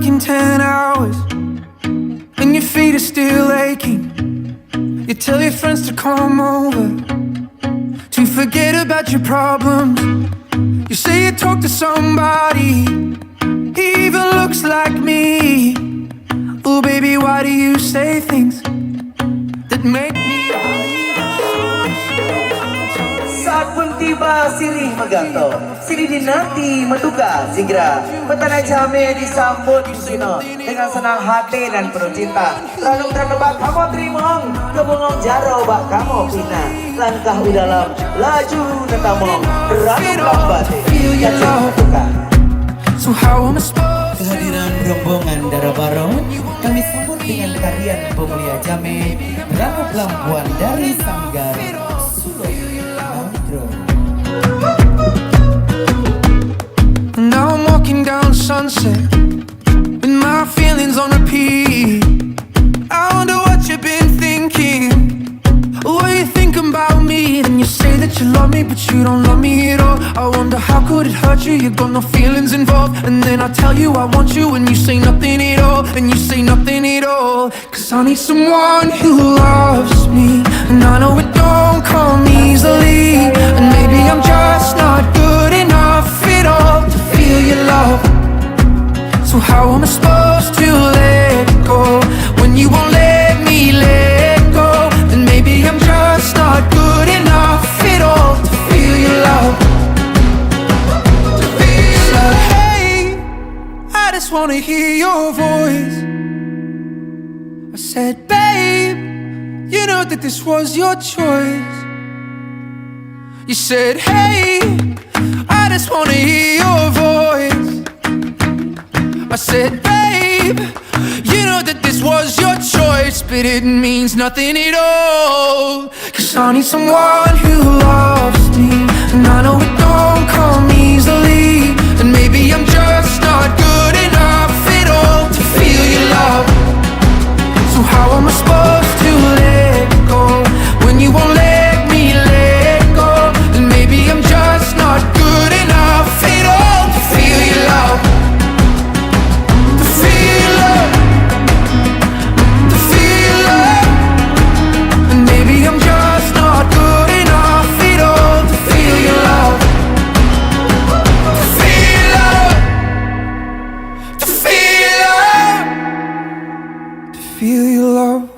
working 10 hours and your feet are still aching. You tell your friends to come over to forget about your problems. You say you talk to somebody, he even looks like me. Oh baby, why do you say things that make me... Saat pun tiba sirih magato, sirih dinanti menduga segera. Petana jame disambut di sini dengan senang hati dan penuh cinta. Lalu terdebat kamu terimong, kebongong jaro bak kamu pina. Langkah udalam, laju netamong, beranu lambat. So how am I supposed... Kehadiran rombongan Darabaro kami sambut dengan tarian pemulia Jame, Rambut Lampuan dari Sanggar Sulo Mandro. Now I'm walking down Sunset with my feelings on repeat. I wonder what you've been thinking. What you thinking about me? Then you say that you love me, but you don't love me at all. I wonder how could it hurt you? You got no feelings involved. And then I tell you I want you, and you say nothing at all. And you say nothing at all. Cause I need someone who loves me, and I know it don't come easily. And maybe I'm just not good enough at all to feel your love. So how am I supposed to let go when you won't let me let go? And maybe I'm just not good enough at all to feel your love. To feel like, hey, I just wanna hear your voice. I said, babe, you know that this was your choice. You said, hey, I just wanna hear your voice. I said, babe, you know that this was your choice, but it means nothing at all. Cause I need someone who loves me, and I know it don't come easily. And maybe I'm just not good enough at all to feel your love. So how am I supposed to let go when you won't let me let go? And maybe I'm just not good enough at all to feel your love. To feel love. To feel love. And maybe I'm just not good enough at all to feel your love. To feel love. To feel love. To feel your love.